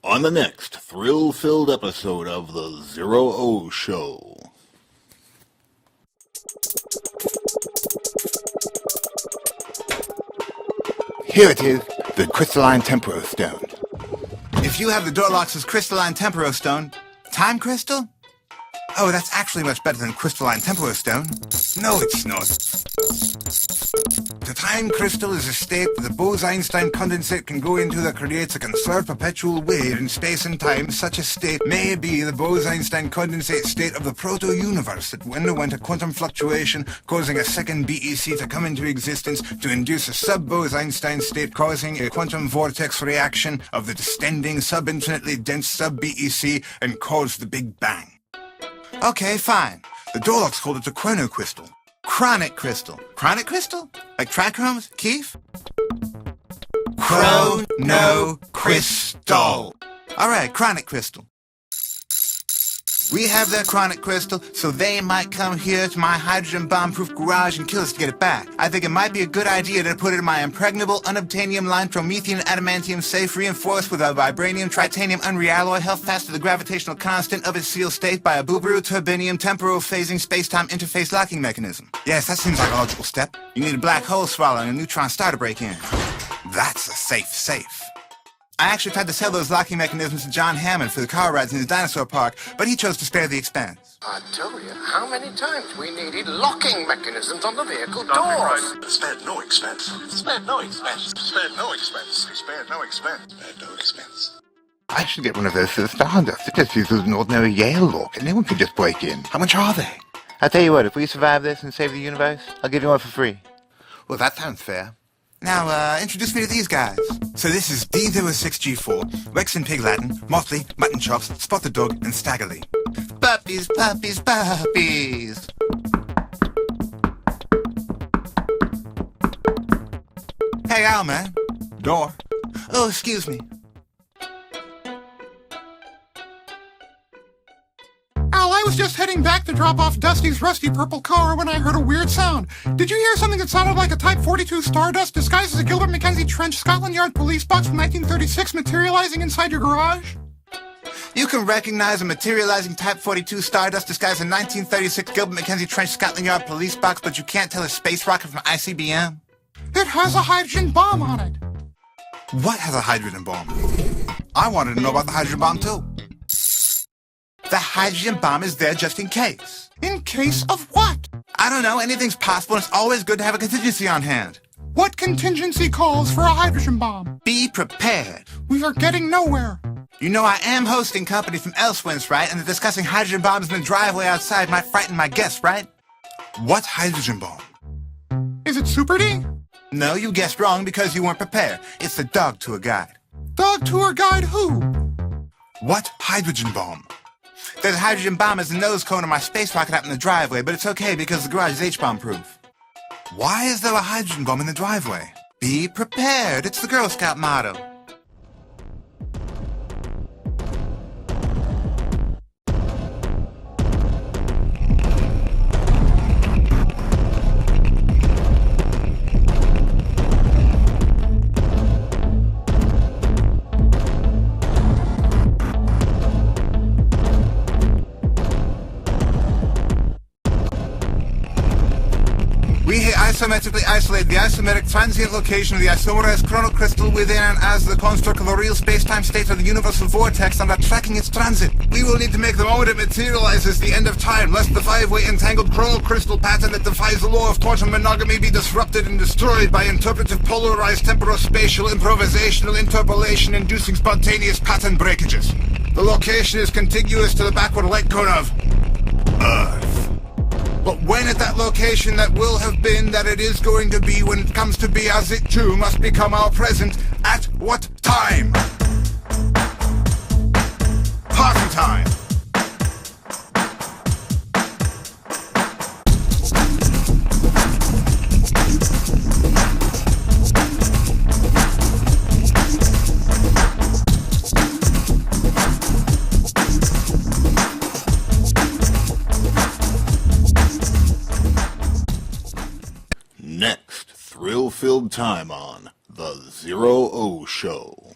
On the next thrill-filled episode of the ZERØ Show. Here it is, the crystalline tempero stone. If you have the Dorlox's crystalline tempero stone, time crystal? Oh, that's actually much better than crystalline tempero stone. No, it's not. The time crystal is a state that the Bose-Einstein condensate can go into that creates a conserved perpetual wave in space and time. Such a state may be the Bose-Einstein condensate state of the proto-universe that underwent a quantum fluctuation, causing a second BEC to come into existence to induce a sub-Bose-Einstein state, causing a quantum vortex reaction of the distending sub-infinitely dense sub-BEC and cause the Big Bang. Okay, fine. The Dorlox called it a chronocrystal. Chronic crystal. Chronic crystal? Like trichromes? Keef? Chrono-crystal. Alright, chronic crystal. We have their chronic crystal, so they might come here to my hydrogen bomb-proof garage and kill us to get it back. I think it might be a good idea to put it in my impregnable, unobtainium, line-promethium, adamantium, safe, reinforced with a vibranium, tritanium, unrealloy, held fast to the gravitational constant of its seal state by a Bubaru turbinium temporal-phasing space-time interface locking mechanism. Yes, that seems like a logical step. You need a black hole swallow and a neutron star to break in. That's a safe. I actually tried to sell those locking mechanisms to John Hammond for the car rides in his dinosaur park, but he chose to spare the expense. I tell you, how many times we needed locking mechanisms on the vehicle doors? Right. Spared no expense. Spared no expense. Spared no expense. Spared no expense. Spared no expense. I should get one of those for the Stardust. It just uses an ordinary Yale lock, and anyone can just break in. How much are they? I'll tell you what, if we survive this and save the universe, I'll give you one for free. Well, that sounds fair. Now, introduce me to these guys. So this is D06G4, Rex and Pig Latin, Motley, Mutton Chops, Spot the Dog, and Staggerly. Puppies, puppies, puppies. Hey, Al, man. Door. Oh, excuse me. Al, I was just heading back to drop off Dusty's rusty purple car when I heard a weird sound. Did you hear something that sounded like a Type 42 Stardust disguised as a Gilbert Mackenzie Trench Scotland Yard police box from 1936 materializing inside your garage? You can recognize a materializing Type 42 Stardust disguised in 1936 Gilbert Mackenzie Trench Scotland Yard police box, but you can't tell a space rocket from ICBM? It has a hydrogen bomb on it. What has a hydrogen bomb? I wanted to know about the hydrogen bomb, too. The hydrogen bomb is there just in case. In case of what? I don't know. Anything's possible, and it's always good to have a contingency on hand. What contingency calls for a hydrogen bomb? Be prepared. We are getting nowhere. You know I am hosting company from Elsewhence, right? And discussing hydrogen bombs in the driveway outside might frighten my guests, right? What hydrogen bomb? Is it Super D? No, you guessed wrong because you weren't prepared. It's the dog tour guide. Dog tour guide who? What hydrogen bomb? There's a hydrogen bomb as the nose cone of my space rocket out in the driveway, but it's okay because the garage is H-bomb proof. Why is there a hydrogen bomb in the driveway? Be prepared. It's the Girl Scout motto. We have isometrically isolated the isometric transient location of the isomerized chronocrystal within and as the construct of a real space-time state of the universal vortex and are tracking its transit. We will need to make the moment it materializes the end of time, lest the five-way entangled chronocrystal pattern that defies the law of quantum monogamy be disrupted and destroyed by interpretive polarized temporospatial improvisational interpolation inducing spontaneous pattern breakages. The location is contiguous to the backward light cone of Earth. But when at that location that will have been, that it is going to be, when it comes to be, as it too must become our present, at what time? Party time! Next thrill-filled time on the ZERØ Show.